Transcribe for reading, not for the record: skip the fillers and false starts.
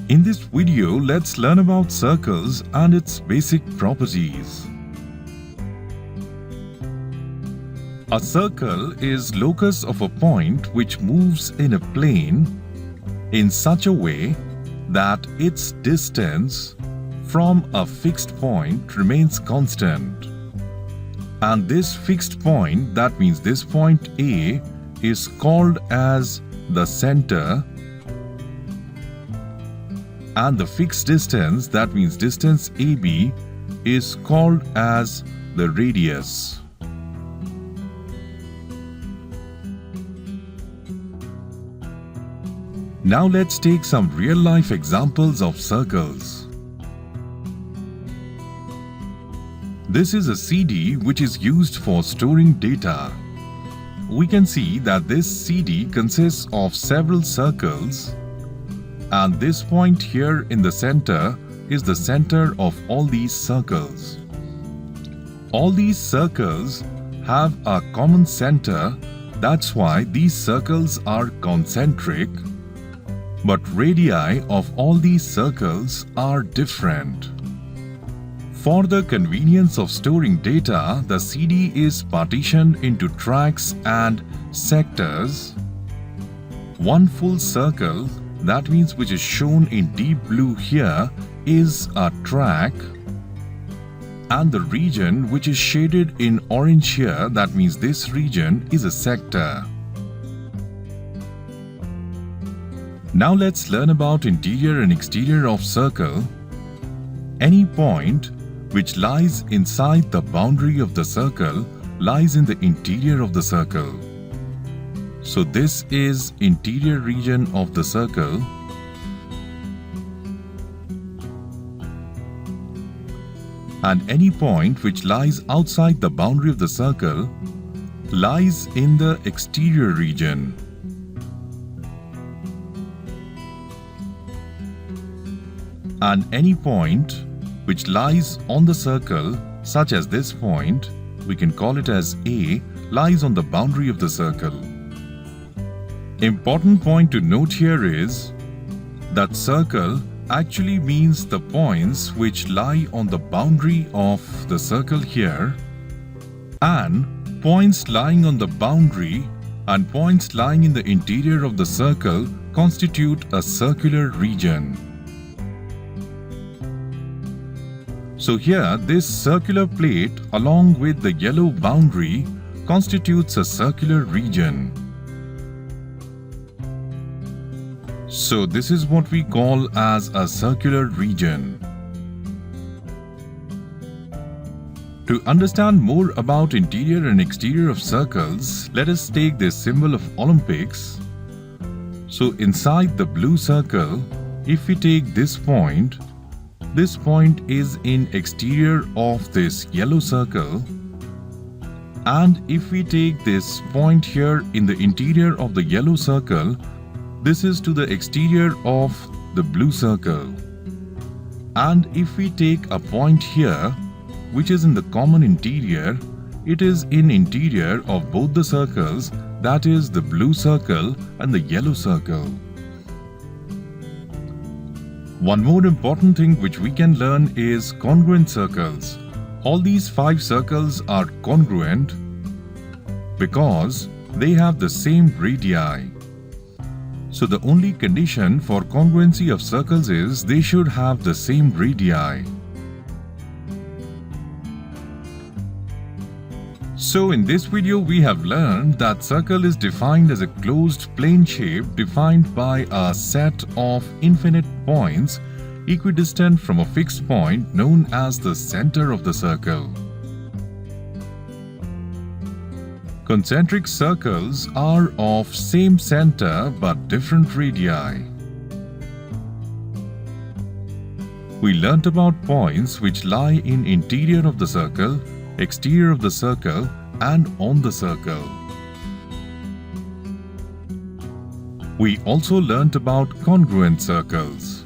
In this video, let's learn about circles and its basic properties. A circle is locus of a point which moves in a plane in such a way that its distance from a fixed point remains constant. And this fixed point, that means this point A, is called as the center, and the fixed distance, that means distance AB, is called as the radius. Now let's take some real-life examples of circles. This is a CD which is used for storing data. We can see that this CD consists of several circles, and this point here in the center is the center of all these circles. All these circles have a common center, that's why these circles are concentric, but radii of all these circles are different. For the convenience of storing data, the CD is partitioned into tracks and sectors. One full circle, that means which is shown in deep blue here, is a track, and the region which is shaded in orange here, that means this region, is a sector. Now let's learn about interior and exterior of circle. Any point which lies inside the boundary of the circle lies in the interior of the circle. So this is interior region of the circle, and any point which lies outside the boundary of the circle lies in the exterior region. And any point which lies on the circle, such as this point, we can call it as A, lies on the boundary of the circle. Important point to note here is that circle actually means the points which lie on the boundary of the circle here, and points lying on the boundary and points lying in the interior of the circle constitute a circular region. So here, this circular plate along with the yellow boundary constitutes a circular region. So this is what we call as a circular region. To understand more about interior and exterior of circles, let us take this symbol of Olympics. So inside the blue circle, if we take this point is in exterior of this yellow circle, and if we take this point here in the interior of the yellow circle, this is to the exterior of the blue circle. And if we take a point here, which is in the common interior, it is in interior of both the circles, that is the blue circle and the yellow circle. One more important thing which we can learn is congruent circles. All these 5 circles are congruent because they have the same radii. So the only condition for congruency of circles is they should have the same radii. So in this video we have learned that circle is defined as a closed plane shape defined by a set of infinite points equidistant from a fixed point known as the center of the circle. Concentric circles are of same center but different radii. We learnt about points which lie in interior of the circle, exterior of the circle, and on the circle. We also learnt about congruent circles.